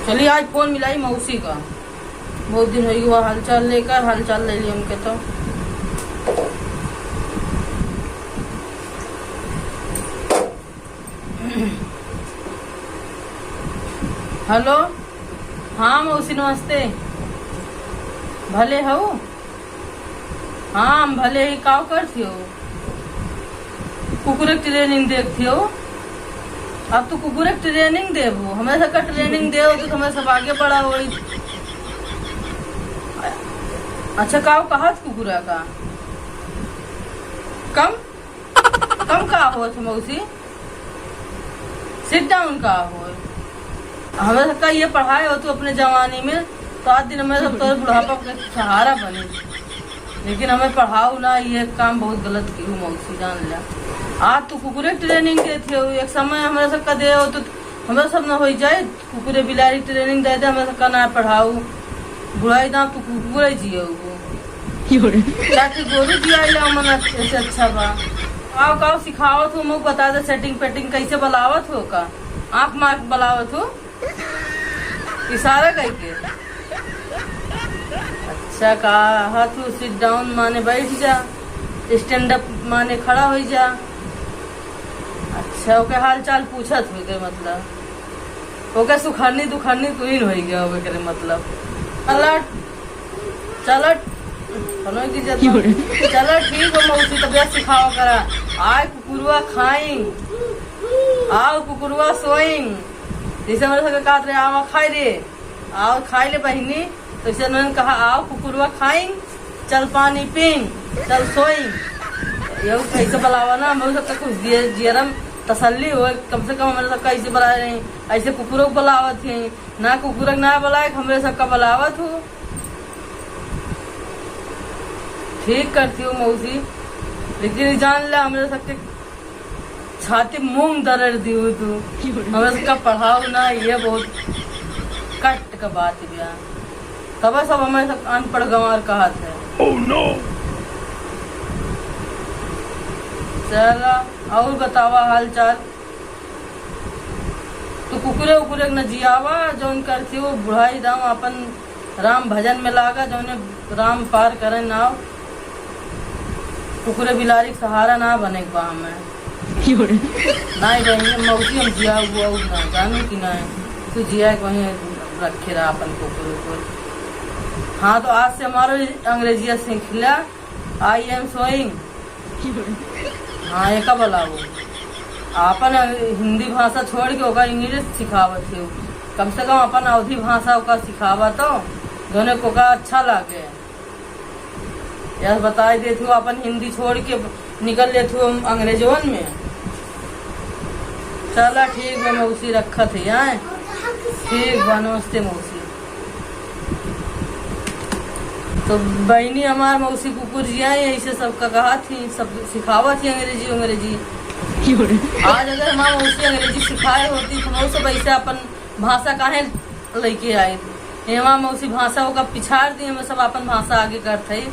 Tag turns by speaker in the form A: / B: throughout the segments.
A: चलिए आज फोन मिलाई मौसी का, बहुत दिन हो गया हालचाल लेकर, हालचाल ले लिया उनके। तो हेलो, हाँ मौसी नमस्ते। भले हो? हाँ हम भले ही। का करती हो? कुकुर ट्रेनिंग देखती हो? अब तो कुकुर ट्रेनिंग देवो, हमें सबका ट्रेनिंग दे तो हमें सब आगे बढ़ा हो। अच्छा का कहा कुकुरा का कम कम का हो मौसी? सिट डाउन का हो? हमें सबका ये पढ़ाए हो तो अपने जवानी में, तो आज दिन हमें सब तो बुढ़ापा का सहारा बने, लेकिन हमें पढ़ाओ ना, ये काम बहुत गलत की हूँ मौसी, जान लिया। आज तो कुकुरे ट्रेनिंग देते हो, एक समय हमारे सबका दे हो तो हमें सब ना हो जाए। कुकुरे बिलारी ट्रेनिंग दे दे, हमें सबका ना पढ़ाओ, बुढ़ाई दाम तो कुकुरे जियो गोरू जिया मन ऐसे अच्छा बा। आओ का सिखावत हो, मुझे बता दे सेटिंग पेटिंग कैसे बलावत हो, का आँख मार्क बलावत हो, इशारा करके। अच्छा कहा तू सिट डाउन माने बैठ जा, स्टैंड अप माने खड़ा हो जा। अच्छा ओके हाल चाल पूछत हो के मतलब ओके सुखानी दुखानी तू ही हो गया हो के मतलब। चलट चलट चलो ठीक है मौसी, तबियत सिखाओ करा। आए कुकुरवा खाई, आओ कुकुरवा सोइंग, जैसे मेरे सबके कहा रहे आओ खाई रे, आओ खाई ले बहिनी, तो इसे उन्होंने कहा आओ कुकुरवा खाई, चल पानी पीन, चल सोइंग। ये कैसे बुलावा ना, मैं सबका कुछ जियरम तसल्ली हो, कम से कम हमारे सबका ऐसे बुला रहे हैं, ऐसे कुकुरों को बुलावत है ना, कुकुर ना बुलाए हमारे सबका बुलावत हो। ठीक करती हूँ मौसी, लेकिन जान ले हमारे सबके छाती मूंग दर्द दी हुई तू, हमें सबका पढ़ाओ ना, ये बहुत कट का बात है। तब सब हमारे सब अनपढ़ गंवार कहा थे। oh, no. चला और बतावा हाल चाल। तो कुकुरे उकुरे न जियावा, जौन करती हो बुढ़ाई दाम अपन राम भजन में लागा, जौने राम पार करे ना, कुकुरे बिलारी सहारा ना बने पा हमें नहीं रहेंगे मौसी, हम जिया हुआ ना जानू कि नहीं, तू जिया कहीं रखे रहा अपन कुकुर उकुर। हाँ तो आज से हमारा अंग्रेजिया सीख लिया, आई एम सोइंग। हाँ ये कब बोलाओ, अपन हिंदी भाषा छोड़ के होगा इंग्लिश सिखावत हो, कम से कम अपन अवधी भाषा का सिखावा तो दोनों को का अच्छा लगे। यह बताई देती हूँ, अपन हिंदी छोड़ के निकल लेती हूँ अंग्रेजवन में। चला ठीक है मौसी, रखा थे यहाँ, ठीक बा, नमस्ते मौसी। तो बहनी हमार मौसी कुकुर जिया ऐसे सबका कहा थी, सब सिखावा थी अंग्रेजी अंग्रेजी। आज अगर हमार मौसी अंग्रेजी सिखाए होती तो हम सब ऐसे अपन भाषा काहे लेके आए, हमार मौसी भाषा का पिछाड़ दी, हम सब अपन भाषा आगे करते।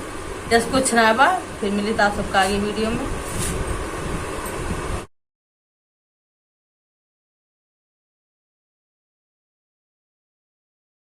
A: जैसे कुछ ना बा, फिर मिली आप सबका आगे वीडियो में।